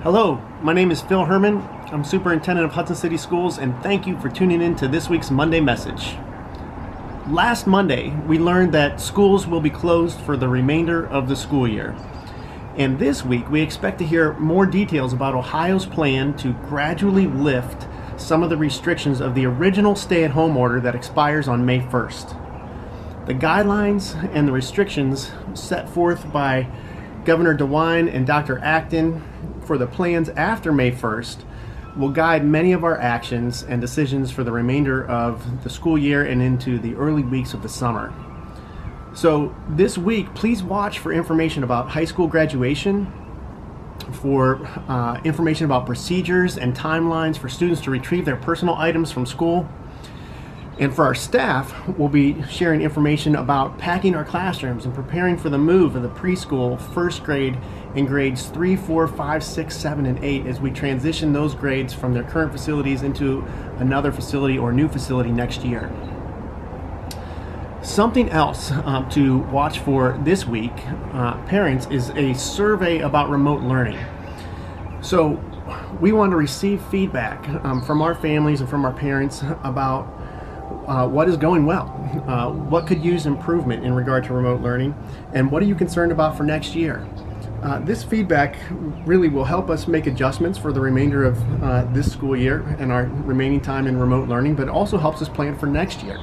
Hello, my name is Phil Herman. I'm Superintendent of Hudson City Schools, and thank you for tuning in to this week's Monday message. Last Monday, we learned that schools will be closed for the remainder of the school year. And this week, we expect to hear more details about Ohio's plan to gradually lift some of the restrictions of the original stay-at-home order that expires on May 1st. The guidelines and the restrictions set forth by Governor DeWine and Dr. Acton for the plans after May 1st will guide many of our actions and decisions for the remainder of the school year and into the early weeks of the summer. So this week, please watch for information about high school graduation, for information about procedures and timelines for students to retrieve their personal items from school. And for our staff, we'll be sharing information about packing our classrooms and preparing for the move of the preschool, first grade, and grades 3, 4, 5, 6, 7, and 8 as we transition those grades from their current facilities into another facility or new facility next year. Something else to watch for this week, parents, is a survey about remote learning. So we want to receive feedback from our families and from our parents about what is going well, what could use improvement in regard to remote learning, and what are you concerned about for next year. This feedback really will help us make adjustments for the remainder of this school year and our remaining time in remote learning, but it also helps us plan for next year.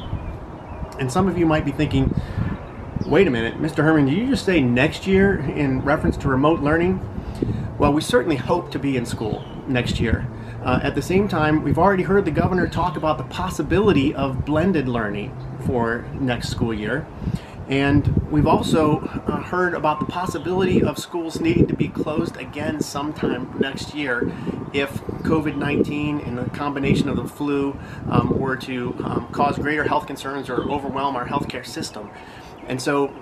And some of you might be thinking, wait a minute, Mr. Herman, did you just say next year in reference to remote learning? Well, we certainly hope to be in school next year. At the same time, we've already heard the governor talk about the possibility of blended learning for next school year. And we've also heard about the possibility of schools needing to be closed again sometime next year if COVID-19 and the combination of the flu were to cause greater health concerns or overwhelm our healthcare system. And so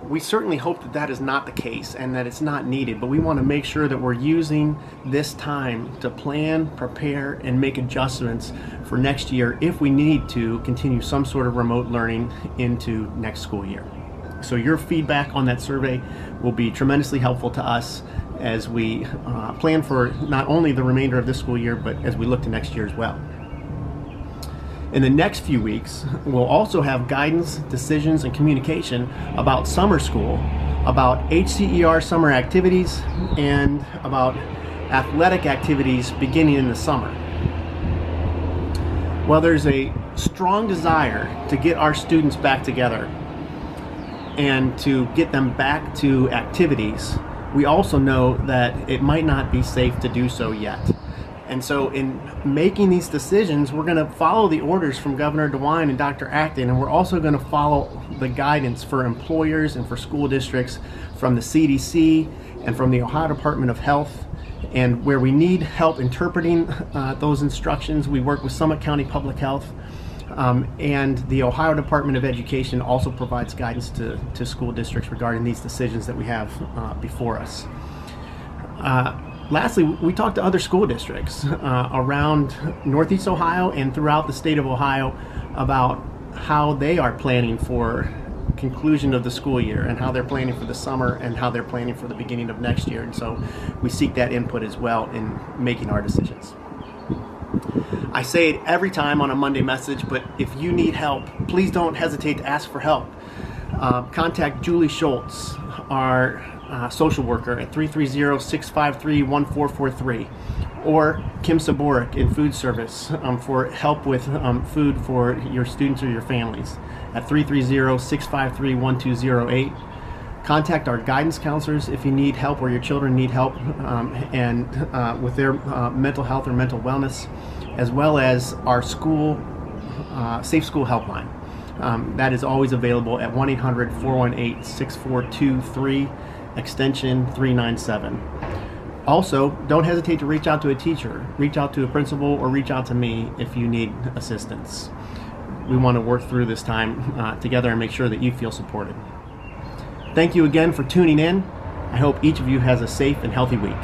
we certainly hope that that is not the case and that it's not needed, but we want to make sure that we're using this time to plan, prepare, and make adjustments for next year if we need to continue some sort of remote learning into next school year. So your feedback on that survey will be tremendously helpful to us as we plan for not only the remainder of this school year, but as we look to next year as well. In the next few weeks, we'll also have guidance, decisions, and communication about summer school, about HCER summer activities, and about athletic activities beginning in the summer. While there's a strong desire to get our students back together and to get them back to activities, we also know that it might not be safe to do so yet. And so in making these decisions, we're going to follow the orders from Governor DeWine and Dr. Acton, and we're also going to follow the guidance for employers and for school districts from the CDC and from the Ohio Department of Health. And where we need help interpreting those instructions, we work with Summit County Public Health. And the Ohio Department of Education also provides guidance to school districts regarding these decisions that we have before us. Lastly, we talked to other school districts around Northeast Ohio and throughout the state of Ohio about how they are planning for conclusion of the school year and how they're planning for the summer and how they're planning for the beginning of next year. And so we seek that input as well in making our decisions. I say it every time on a Monday message, but if you need help, please don't hesitate to ask for help. Contact Julie Schultz, our social worker, at 330-653-1443, or Kim Saborik in food service for help with food for your students or your families at 330-653-1208. Contact our guidance counselors if you need help or your children need help and with their mental health or mental wellness, as well as our school Safe School Helpline. That is always available at 1-800-418-6423, extension 397. Also, don't hesitate to reach out to a teacher, reach out to a principal, or reach out to me if you need assistance. We want to work through this time together and make sure that you feel supported. Thank you again for tuning in. I hope each of you has a safe and healthy week.